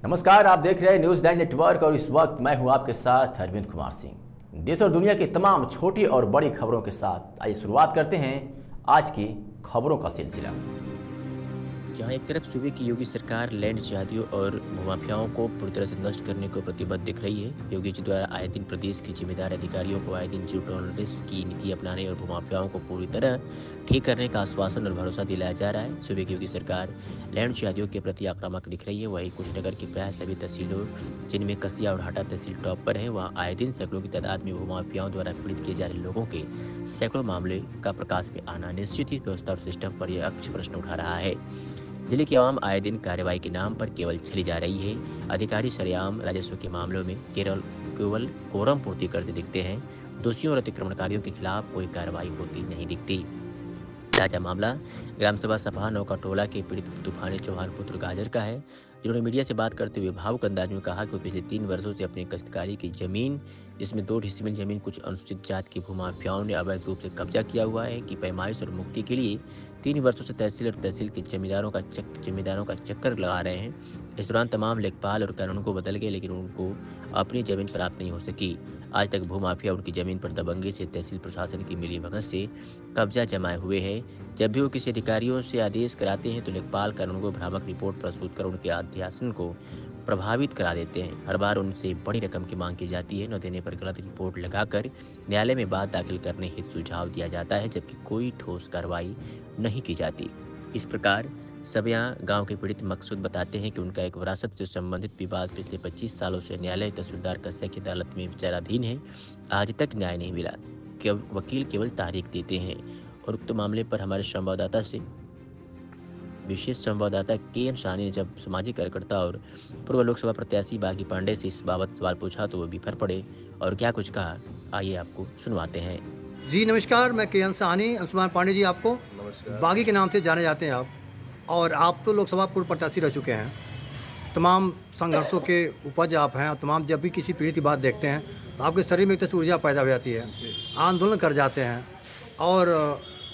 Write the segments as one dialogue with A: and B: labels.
A: नमस्कार, आप देख रहे हैं न्यूज़ 9 नेटवर्क और इस वक्त मैं हूं आपके साथ अरविंद कुमार सिंह। देश और दुनिया की तमाम छोटी और बड़ी खबरों के साथ आइए शुरुआत करते हैं आज की खबरों का सिलसिला।
B: जहां एक तरफ सूबे की योगी सरकार लैंड जिहादियों और भूमाफियाओं को पूरी तरह से नष्ट करने को प्रतिबद्ध दिख रही है। योगी जी द्वारा आए दिन प्रदेश के जिम्मेदार अधिकारियों को आए दिन जीरो टॉलरेंस की नीति अपनाने और भूमाफियाओं को पूरी तरह ठीक करने का आश्वासन और भरोसा दिलाया जा रहा है। सूबे की योगी सरकार लैंड जिहादियों के प्रति आक्रामक दिख रही है। वहीं कुशीनगर की प्राय सभी तहसीलों जिनमें कसिया और हाटा तहसील टॉप पर है, वहाँ आए दिन सैकड़ों की तादाद में भूमाफियाओं द्वारा पीड़ित किए जा रहे लोगों के सैकड़ों मामले का प्रकाश में आना निश्चित ही व्यवस्था और सिस्टम पर यह अक्ष प्रश्न उठा रहा है। जिले की आवाम आए दिन कार्रवाई के नाम पर केवल चली जा रही है। अधिकारी सरेआम राजस्व के मामलों में केवल कोरम पूर्ति करते दिखते हैं। दोषियों और अतिक्रमणकारियों के खिलाफ कोई कार्रवाई होती नहीं दिखती। ताजा मामला ग्राम सभा सपा नौका टोला के पीड़ित तूफानी चौहान पुत्र गाजर का है, जिन्होंने मीडिया से बात करते हुए भावुक अंदाज में कहा कि वो पिछले 3 वर्षों से अपनी काश्तकारी की जमीन, जिसमें 2 डिसमिल जमीन कुछ अनुसूचित जात की भूमाफियाओं ने अवैध रूप से कब्जा किया हुआ है, कि पैमाइश और मुक्ति के लिए 3 वर्षों से तहसील और तहसील के जमींदारों का चक्कर लगा रहे हैं। इस दौरान तमाम लेखपाल और कानून को बदल गए, लेकिन उनको अपनी जमीन प्राप्त नहीं हो सकी। आज तक भूमाफिया उनकी जमीन पर दबंगी से तहसील प्रशासन की मिलीभगत से कब्जा जमाए हुए है। जब भी वो किसी अधिकारियों से आदेश कराते हैं तो लेखपाल कानून को भ्रामक रिपोर्ट प्रस्तुत कर उनके अध्यासन को प्रभावित करा देते हैं। हर बार उनसे बड़ी रकम की मांग की जाती है। न देने पर गलत रिपोर्ट लगाकर न्यायालय में बात दाखिल करने हेतु सुझाव दिया जाता है, जबकि कोई ठोस कार्रवाई नहीं की जाती। इस प्रकार सबिया गांव के पीड़ित मकसूद बताते हैं कि उनका एक विरासत से संबंधित विवाद पिछले 25 सालों से न्यायालय तहसीलदार कस्या की अदालत में विचाराधीन है। आज तक न्याय नहीं मिला। वकील केवल तारीख देते हैं। और उक्त मामले पर हमारे संवाददाता से विशेष संवाददाता के एन साहनी ने जब सामाजिक कार्यकर्ता और पूर्व लोकसभा प्रत्याशी बागी पांडे से इस बाबत सवाल पूछा तो वो बिफर पड़े और क्या कुछ कहा, आइए आपको सुनवाते हैं।
C: जी नमस्कार, मैं के एन साहनी, अंशुमान पांडे जी आपको बागी के नाम से जाने जाते हैं आप, और आप तो लोकसभा पूर्व प्रत्याशी रह चुके हैं। तमाम संघर्षों के उपज आप हैं। तमाम जब भी किसी पीड़ित की बात देखते हैं तो आपके शरीर में एक तरह ऊर्जा पैदा हो जाती है। आंदोलन कर जाते हैं और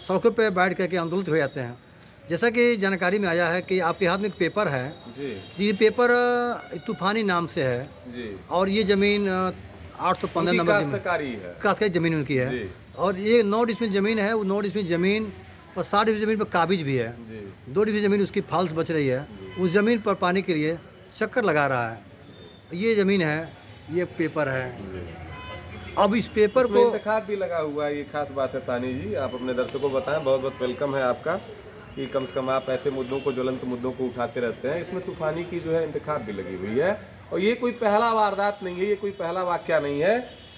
C: सड़कों पे बैठ करके आंदोलित हो जाते हैं। जैसा कि जानकारी में आया है कि आपके हाथ में एक पेपर है जी, ये पेपर तूफानी नाम से है जी, और ये ज़मीन 815 नंबर काश्तकारी ज़मीन उनकी है, और ये 9 डिसमिल ज़मीन है। वो 9 डिसमिल ज़मीन और 60 डिसमिल ज़मीन पर काबिज भी है। 2 डिसमिल ज़मीन उसकी फाल्स बच रही है। उस ज़मीन पर पाने के लिए चक्कर लगा रहा है। ये ज़मीन है, ये पेपर है। अब इस पेपर को
D: इंतखाब भी लगा हुआ है। ये खास बात है सानी जी, आप अपने दर्शकों को बताएं। बहुत बहुत वेलकम है आपका कि कम से कम आप ऐसे मुद्दों को, ज्वलंत मुद्दों को उठाते रहते हैं। इसमें तूफानी की जो है इंतखाब भी लगी हुई है, और ये कोई पहला वारदात नहीं है, ये कोई पहला वाकया नहीं है।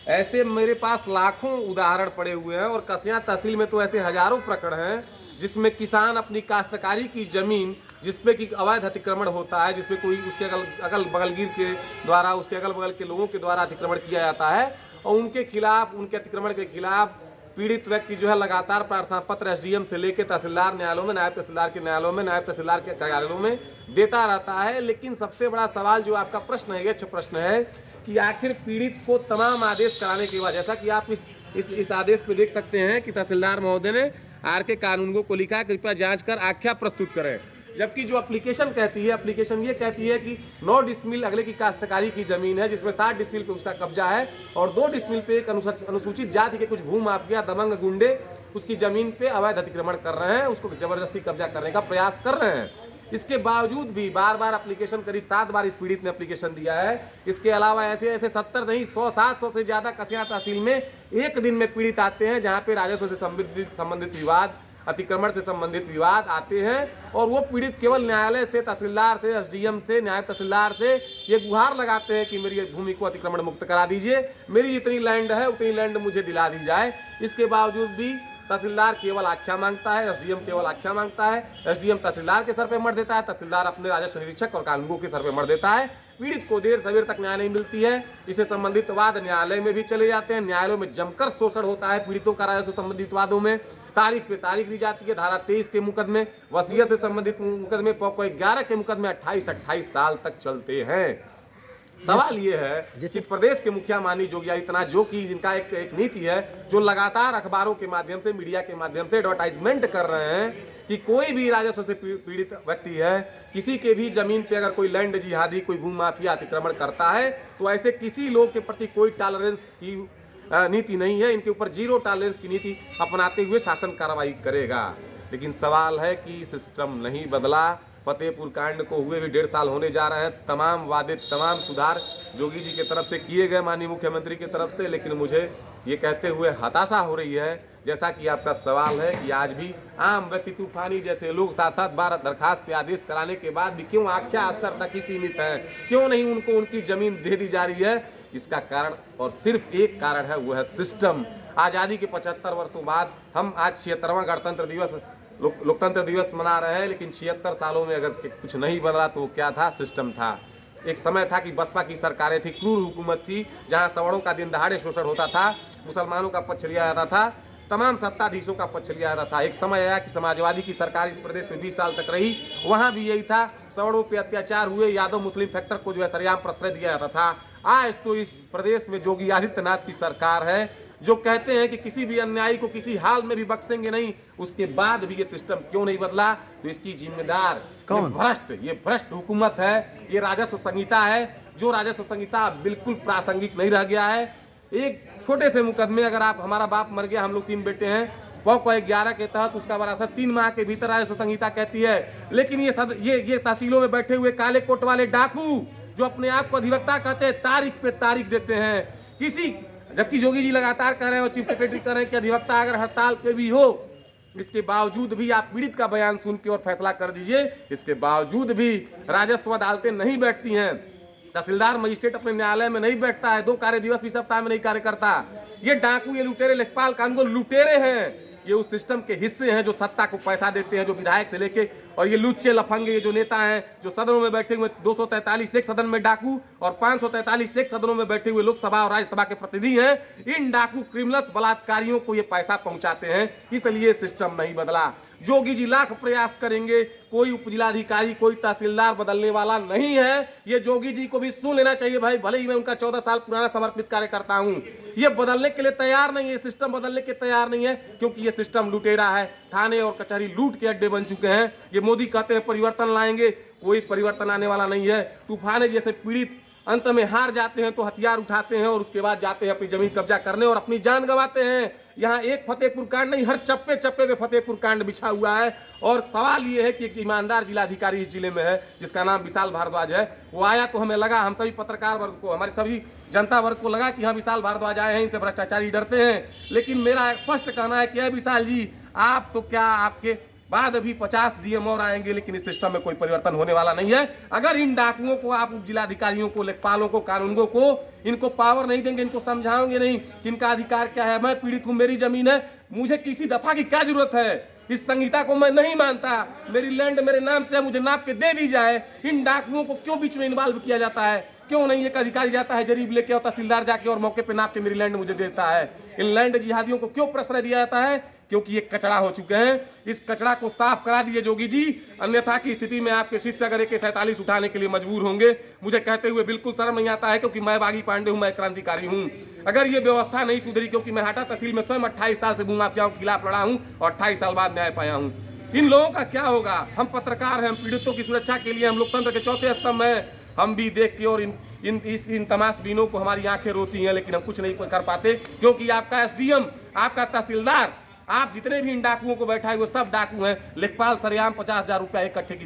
D: ऐसे मेरे पास लाखों उदाहरण पड़े हुए हैं, और कसिया तहसील में तो ऐसे हजारों प्रकरण हैं जिसमें किसान अपनी काश्तकारी की जमीन, जिसपे कि अवैध अतिक्रमण होता है, जिसपे कोई उसके अगल बगलगीर के द्वारा, उसके अगल बगल के लोगों के द्वारा अतिक्रमण किया जाता है, और उनके खिलाफ, उनके अतिक्रमण के खिलाफ पीड़ित व्यक्ति जो है लगातार प्रार्थना पत्र एसडीएम से लेकर तहसीलदार न्यायालयों में, नायब तहसीलदार के न्यायालयों में, नायब तहसीलदार के कार्यालयों में देता रहता है। लेकिन सबसे बड़ा सवाल जो आपका प्रश्न है, ये अच्छा प्रश्न है कि आखिर पीड़ित को तमाम आदेश कराने के बाद, जैसा कि आप इस आदेश पे देख सकते हैं कि तहसीलदार महोदय ने आर के कानूनगो को लिखा है, कृपया जांच कर आख्या प्रस्तुत करें। जबकि जो एप्लीकेशन कहती है, एप्लीकेशन ये कहती है कि 9 डिसमिल अगले की काश्तकारी की जमीन है, जिसमें 60 डिसमिल पे उसका कब्जा है, और 2 डिसमिल पे एक अनुसूचित जाति के कुछ भूमाफिया दबंग गुंडे उसकी जमीन पे अवैध अतिक्रमण कर रहे हैं, उसको जबरदस्ती कब्जा करने का प्रयास कर रहे हैं। इसके बावजूद भी बार बार एप्लीकेशन, करीब 7 बार इस पीड़ित ने एप्लीकेशन दिया है। इसके अलावा ऐसे 70 नहीं 100-700 से ज्यादा कसिया तहसील में एक दिन में पीड़ित आते हैं, जहाँ पे राजस्व से संबंधित विवाद, अतिक्रमण से संबंधित विवाद आते हैं, और वो पीड़ित केवल न्यायालय से, तहसीलदार से, एसडीएम से, नायब तहसीलदार से ये गुहार लगाते हैं कि मेरी भूमि को अतिक्रमण मुक्त करा दीजिए, मेरी जितनी लैंड है उतनी लैंड मुझे दिला दी जाए। इसके बावजूद भी तहसीलदार केवल आख्या मांगता है, एसडीएम केवल आख्या मांगता है, एसडीएम तहसीलदार के सर पे मर देता है, तहसीलदार अपने राजस्व निरीक्षक और कानूनगो के सर पे मर देता है। पीड़ित को देर सवेर तक न्याय नहीं मिलती है। इससे संबंधित वाद न्यायालय में भी चले जाते हैं। न्यायालयों में जमकर शोषण होता है पीड़ितों का राजस्व संबंधित वादों में। तारीख पे तारीख दी जाती है। धारा 23 के मुकदमे, वसीयत से संबंधित मुकदमे, पोको 11 के मुकदमे 28-28 साल तक चलते हैं। सवाल ये है कि प्रदेश के मुखिया माननीय योगी आदित्यनाथ, जो कि जिनका एक नीति है, जो लगातार अखबारों के माध्यम से, मीडिया के माध्यम से एडवर्टाइजमेंट कर रहे हैं कि कोई भी राजस्व से पीड़ित व्यक्ति है, किसी के भी जमीन पे अगर कोई लैंड जिहादी, कोई भू माफिया अतिक्रमण करता है तो ऐसे किसी लोग के प्रति कोई टॉलरेंस की नीति नहीं है। इनके ऊपर जीरो टॉलरेंस की नीति अपनाते हुए शासन कार्रवाई करेगा। लेकिन सवाल है कि सिस्टम नहीं बदला। फतेहपुर कांड को हुए भी 1.5 साल होने जा रहे हैं। तमाम वादे, तमाम सुधार जोगी जी की तरफ से किए गए, माननीय मुख्यमंत्री की तरफ से, लेकिन मुझे ये कहते हुए हताशा हो रही है, जैसा कि आपका सवाल है कि आज भी आम व्यक्ति तूफानी जैसे लोग 7-7 बार दरखास्त पे आदेश कराने के बाद भी क्यों आख्या स्तर तक ही सीमित है, क्यों नहीं उनको उनकी जमीन दे दी जा रही है। इसका कारण और सिर्फ एक कारण है, वो है सिस्टम। आज़ादी के 75 वर्षों बाद हम आज 76वां गणतंत्र दिवस, लोकतंत्र दिवस मना रहे हैं, लेकिन 76 सालों में अगर कुछ नहीं बदला तो वो क्या था? सिस्टम था। एक समय था कि बसपा की सरकारें थी, क्रूर हुकूमत थी, जहां सवर्णों का दिन दहाड़े शोषण होता था, मुसलमानों का पक्ष लिया जाता था, तमाम सत्ताधीशों का पक्ष लिया जाता था। एक समय आया कि समाजवादी की सरकार इस प्रदेश में 20 साल तक रही, वहां भी यही था, सवर्णों पे अत्याचार हुए, यादव मुस्लिम फैक्टर को जो है सरेआम प्रश्रय दिया जाता था। आज तो इस प्रदेश में योगी आदित्यनाथ की सरकार है, जो कहते हैं कि किसी भी अन्यायी को किसी हाल में भी बख्शेंगे नहीं, उसके बाद भी ये सिस्टम क्यों नहीं बदला? तो इसकी जिम्मेदार कौन? ये भ्रष्ट हुकूमत है, ये राजस्व संहिता है, जो राजस्व संहिता बिल्कुल प्रासंगिक नहीं रह गया है। एक छोटे से मुकदमे, अगर आप, हमारा बाप मर गया, हम लोग 3 बेटे हैं, पॉक्सो 11 के तहत उसका वरासत 3 माह के भीतर राजस्व संहिता कहती है। लेकिन ये तहसीलों में बैठे हुए काले कोट वाले डाकू जो अपने आप को अधिवक्ता कहते हैं, तारीख पे तारीख देते हैं। जबकि योगी जी लगातार कह रहे हैं और चीफ सेक्रेटरी कह रहे हैं कि अधिवक्ता अगर हड़ताल पे भी हो, इसके बावजूद भी आप पीड़ित का बयान सुन के और फैसला कर दीजिए। इसके बावजूद भी राजस्व अदालतें नहीं बैठती हैं, तहसीलदार मजिस्ट्रेट अपने न्यायालय में नहीं बैठता है, 2 कार्य दिवस भी सप्ताह में नहीं कार्य करता। ये डाकू, ये लुटेरे, लेखपाल कानून लुटेरे हैं, ये उस सिस्टम के हिस्से हैं जो सत्ता को पैसा देते हैं, जो विधायक से लेके, और ये लुच्चे लफंगे, ये जो नेता हैं, जो सदनों में बैठे हुए 243 एक सदन में डाकू और 543 एक सदनों में बैठे हुए लोकसभा और राज्यसभा के प्रतिनिधि हैं, इन डाकू क्रिमिनल्स बलात्कारियों को ये पैसा पहुंचाते हैं। इसलिए सिस्टम नहीं बदला। जोगी जी लाख प्रयास करेंगे, कोई उपजिलाधिकारी, कोई तहसीलदार बदलने वाला नहीं है। ये जोगी जी को भी सुन लेना चाहिए भाई, भले ही मैं उनका 14 साल पुराना समर्पित कार्यकर्ता हूं, ये बदलने के लिए तैयार नहीं है, सिस्टम बदलने के तैयार नहीं है, क्योंकि ये सिस्टम लुटेरा है। थाने और कचहरी लूट के अड्डे बन चुके हैं। ये मोदी कहते हैं परिवर्तन लाएंगे, कोई परिवर्तन आने वाला नहीं है। तूफान जैसे पीड़ित अंत में हार जाते हैं तो हथियार उठाते हैं और उसके बाद जाते हैं अपनी जमीन कब्जा करने और अपनी जान गंवाते हैं। यहाँ एक फतेहपुर कांड नहीं, हर चप्पे चप्पे पे फतेहपुर कांड बिछा हुआ है। और सवाल ये है कि एक ईमानदार जिलाधिकारी इस जिले में है जिसका नाम विशाल भारद्वाज है। वो आया तो हमें लगा, हम सभी पत्रकार वर्ग को, हमारे सभी जनता वर्ग को लगा कि हाँ विशाल भारद्वाज आए हैं, इनसे भ्रष्टाचारी डरते हैं। लेकिन मेरा स्पष्ट कहना है कि विशाल जी, आप तो क्या, आपके बाद अभी 50 डीएम और आएंगे, लेकिन इस सिस्टम में कोई परिवर्तन होने वाला नहीं है। अगर इन डाकुओं को, आप जिलाधिकारियों को, लेखपालों को, कानूनगों को इनको पावर नहीं देंगे, इनको समझाओगे नहीं कि इनका अधिकार क्या है, मैं पीड़ित हूं, मेरी जमीन है, मुझे किसी दफा की क्या जरूरत है, इस संहिता को मैं नहीं मानता, मेरी लैंड मेरे नाम से मुझे नाप के दे दी जाए। इन डाकुओं को क्यों बीच में इन्वॉल्व किया जाता है? क्यों नहीं एक अधिकारी जाता है जरीब लेके और तहसीलदार जाके और मौके पे नाप के मेरी लैंड मुझे देता है? इन लैंड जिहादियों को क्यों प्रश्रय दिया जाता है? क्योंकि ये कचरा हो चुके हैं। इस कचरा को साफ करा दीजिए जोगी जी, अन्यथा की स्थिति में आपके शिष्य अगर AK-47 उठाने के लिए मजबूर होंगे। मुझे कहते हुए बिल्कुल शर्म नहीं आता है, क्योंकि मैं बागी पांडे हूं, मैं क्रांतिकारी हूं। अगर ये व्यवस्था नहीं सुधरी, क्योंकि मैं हाटा तहसील में स्वयं 28 साल से भूमाफियाओं के खिलाफ लड़ा हूं और 28 साल बाद न्याय पाया हूं, इन लोगों का क्या होगा? हम पत्रकार हैं, हम पीड़ितों की सुरक्षा के लिए हम लोकतंत्र के चौथे स्तंभ हैं। हम भी देख के और इन तमाशबीनों को हमारी आंखें रोती हैं, लेकिन हम कुछ नहीं कर पाते, क्योंकि आपका SDM, आपका तहसीलदार, आप जितने भी इन डाकुओं को बैठाए वो सब डाकू हैं। लेखपाल सरेआम 50,000 रुपया इकट्ठे की